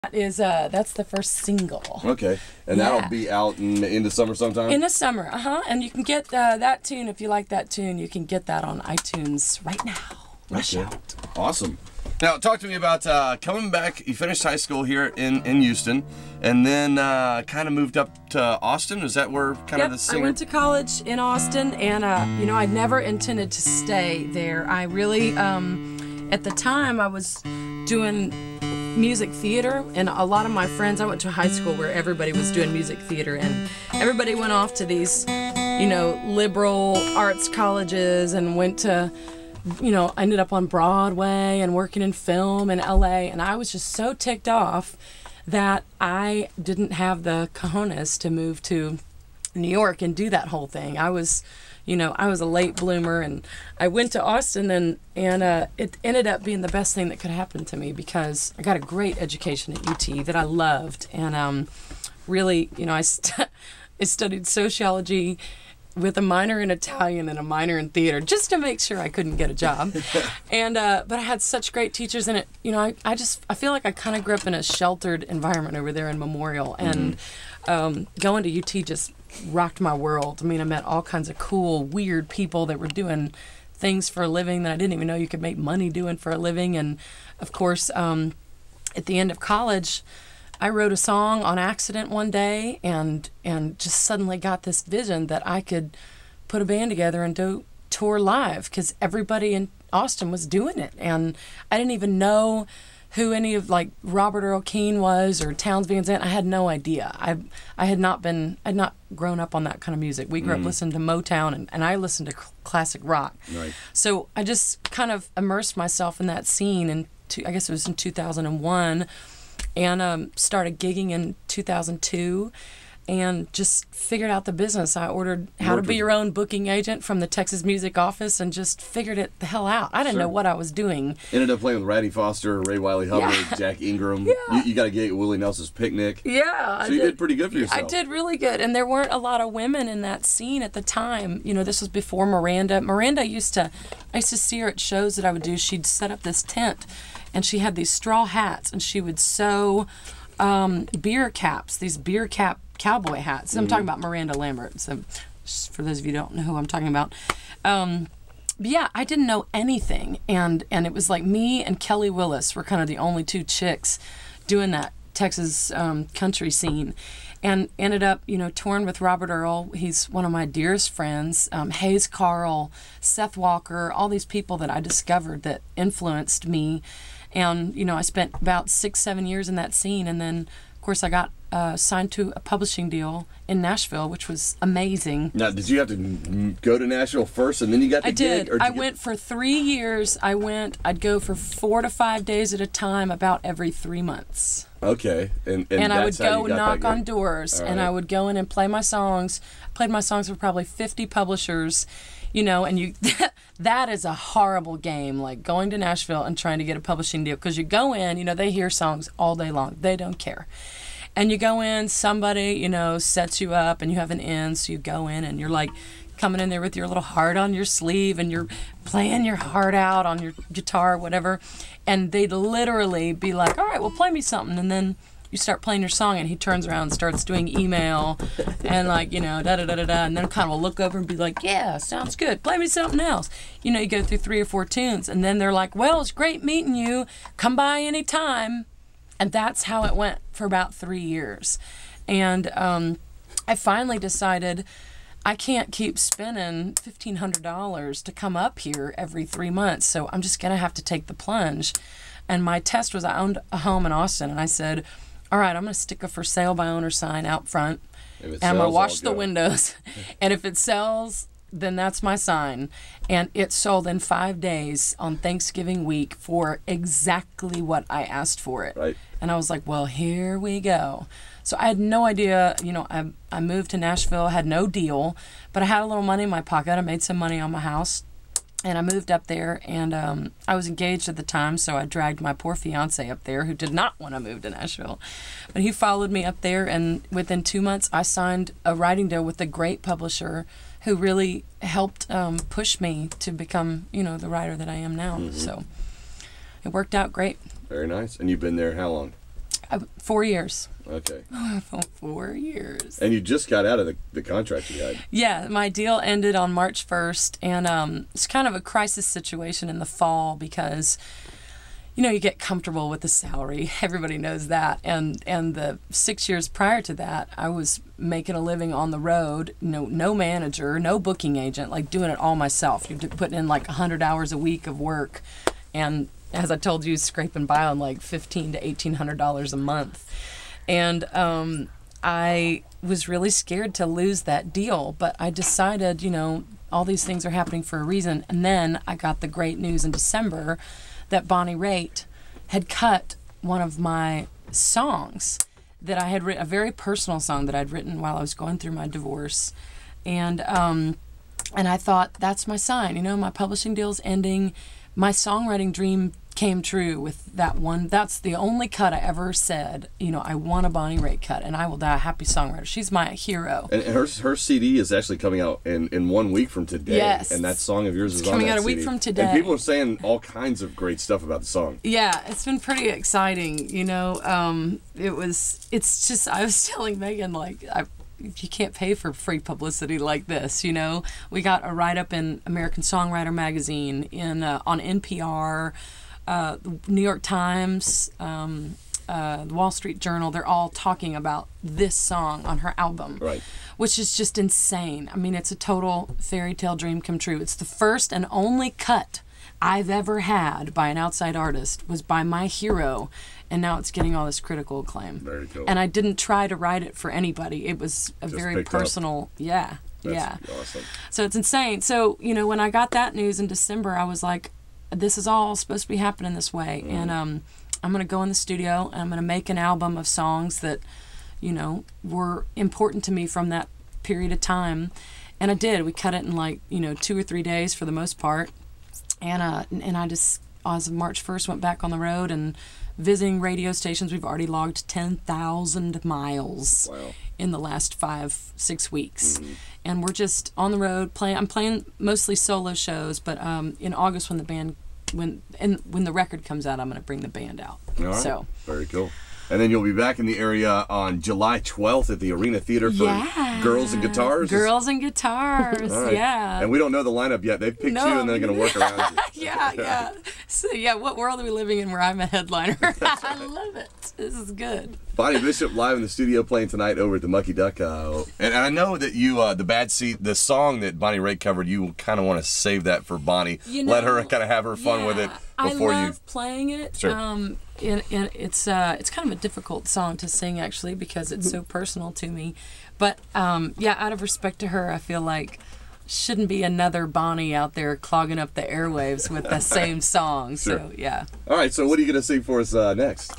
That is that's the first single. Okay, and that'll be out in the summer sometime. In the summer, and you can get that tune if you like that tune. You can get that on iTunes right now. Rush out. Awesome. Now, talk to me about coming back. You finished high school here in Houston, and then kind of moved up to Austin. Is that where kind of the singer? I went to college in Austin, and you know, I never intended to stay there. I really, at the time, I was doing music theater, and a lot of my friends, I went to a high school where everybody was doing music theater, and everybody went off to these, you know, liberal arts colleges and went to, you know, I ended up on Broadway and working in film in LA, and I was just so ticked off that I didn't have the cojones to move to New York and do that whole thing. I was, you know, I was a late bloomer, and I went to Austin, and it ended up being the best thing that could happen to me because I got a great education at UT that I loved, and really, you know, I studied sociology with a minor in Italian and a minor in theater just to make sure I couldn't get a job. And but I had such great teachers in it. You know, I feel like I kind of grew up in a sheltered environment over there in Memorial, and going to UT just rocked my world. I mean, I met all kinds of cool, weird people that were doing things for a living that I didn't even know you could make money doing for a living. And of course, at the end of college, I wrote a song on accident one day, and just suddenly got this vision that I could put a band together and do tour live, because everybody in Austin was doing it, and I didn't even know who any of like Robert Earl Keen was or Townes Van Zandt. I had no idea. I had not grown up on that kind of music. We grew up listening to Motown, and I listened to classic rock. Right. So I just kind of immersed myself in that scene, and I guess it was in 2001. And started gigging in 2002, and just figured out the business. I ordered How to Be Your Own Booking Agent from the Texas Music Office and just figured it the hell out. I didn't know what I was doing. Ended up playing with Ratty Foster, Ray Wiley Hubbard, Jack Ingram. Yeah. You got a gig at Willie Nelson's Picnic. Yeah. So you did pretty good for yourself. I did really good, and there weren't a lot of women in that scene at the time. You know, this was before Miranda. I used to see her at shows that I would do. She'd set up this tent, and she had these straw hats, and she would sew beer caps, these beer cap cowboy hats. I'm talking about Miranda Lambert. So for those of you who don't know who I'm talking about. But yeah, I didn't know anything. And it was like me and Kelly Willis were kind of the only two chicks doing that Texas country scene. And ended up, you know, touring with Robert Earl. He's one of my dearest friends. Hayes Carl, Seth Walker, all these people that I discovered that influenced me. And, you know, I spent about 6-7 years in that scene. And then, of course, I got signed to a publishing deal in Nashville, which was amazing. Now, did you have to go to Nashville first and then you got the gig? I did. I went for 3 years. I'd go for 4 to 5 days at a time, about every 3 months. Okay. And I would go knock on doors, and I would go in and play my songs. I played my songs for probably 50 publishers. You know, and that is a horrible game, like going to Nashville and trying to get a publishing deal, because you go in, you know, they hear songs all day long. They don't care. And you go in, somebody, you know, sets you up, and you have an in, so you go in, and you're like coming in there with your little heart on your sleeve, and you're playing your heart out on your guitar or whatever, and they'd literally be like, all right, well, play me something, and then you start playing your song, and he turns around and starts doing email and, like, you know, da-da-da-da-da, and then kind of will look over and be like, yeah, sounds good. Play me something else. You know, you go through 3 or 4 tunes, and then they're like, well, it's great meeting you. Come by any time. And that's how it went for about 3 years. And I finally decided I can't keep spending $1,500 to come up here every 3 months, so I'm just going to have to take the plunge. And my test was I owned a home in Austin, and I said, all right, I'm going to stick a for sale by owner sign out front, and I'm going to wash the windows. And if it sells, then that's my sign. And it sold in 5 days on Thanksgiving week for exactly what I asked for it. Right. And I was like, well, here we go. So I had no idea, you know, I moved to Nashville, had no deal, but I had a little money in my pocket. I made some money on my house. And I moved up there, and I was engaged at the time, so I dragged my poor fiance up there, who did not want to move to Nashville. But he followed me up there, and within 2 months, I signed a writing deal with a great publisher who really helped push me to become, you know, the writer that I am now. So it worked out great. Very nice. And you've been there how long? 4 years. Okay. 4 years. And you just got out of the contract you had. Yeah, my deal ended on March 1st, and it's kind of a crisis situation in the fall because, you know, you get comfortable with the salary. Everybody knows that. And the 6 years prior to that, I was making a living on the road, no manager, no booking agent, like doing it all myself. You're putting in like 100 hours a week of work, and as I told you, scraping by on like $1,500 to $1,800 a month. And I was really scared to lose that deal, but I decided, all these things are happening for a reason. And then I got the great news in December that Bonnie Raitt had cut one of my songs that I had written, a very personal song that I'd written while I was going through my divorce. And I thought, that's my sign. My publishing deal's ending. My songwriting dream came true with that one. That's the only cut I ever said, I want a Bonnie Raitt cut, and I will die a happy songwriter. She's my hero. And her CD is actually coming out in 1 week from today. Yes. And that song of yours is coming on that out a week CD. from today. And people are saying all kinds of great stuff about the song. Yeah, it's been pretty exciting. It's just, I was telling Megan, you can't pay for free publicity like this, We got a write-up in American Songwriter magazine, on NPR, the New York Times, the Wall Street Journal. They're all talking about this song on her album, right? Which is just insane. I mean, it's a total fairy tale dream come true. It's the first and only cut I've ever had by an outside artist, was by my hero, and now it's getting all this critical acclaim. Very cool. And I didn't try to write it for anybody. It was a just very personal, That's yeah. Awesome. So it's insane. So, when I got that news in December, I was like, this is all supposed to be happening this way. And I'm going to go in the studio, and I'm going to make an album of songs that, were important to me from that period of time. And I did. We cut it in 2 or 3 days for the most part. And I just, as of March 1st, went back on the road and visiting radio stations. We've already logged 10,000 miles in the last 5-6 weeks. And we're just on the road playing. I'm playing mostly solo shows, but in August when the record comes out, I'm going to bring the band out. All right. So very cool. And then you'll be back in the area on July 12th at the Arena Theater for Girls and Guitars. Girls and Guitars, right. Yeah. And we don't know the lineup yet. They've picked you, and they're going to work around you. Yeah. So, what world are we living in where I'm a headliner? I love it. This is good. Bonnie Bishop live in the studio playing tonight over at the Mucky Duck. And I know that you, the Bad Seat, the song that Bonnie Raitt covered, you kind of want to save that for Bonnie. Let her kind of have her fun with it before I love playing it. Sure. And it's kind of a difficult song to sing, actually, because it's so personal to me. But, out of respect to her, I feel like shouldn't be another Bonnie out there clogging up the airwaves with the same song. Sure. So, yeah. All right, so what are you going to sing for us next?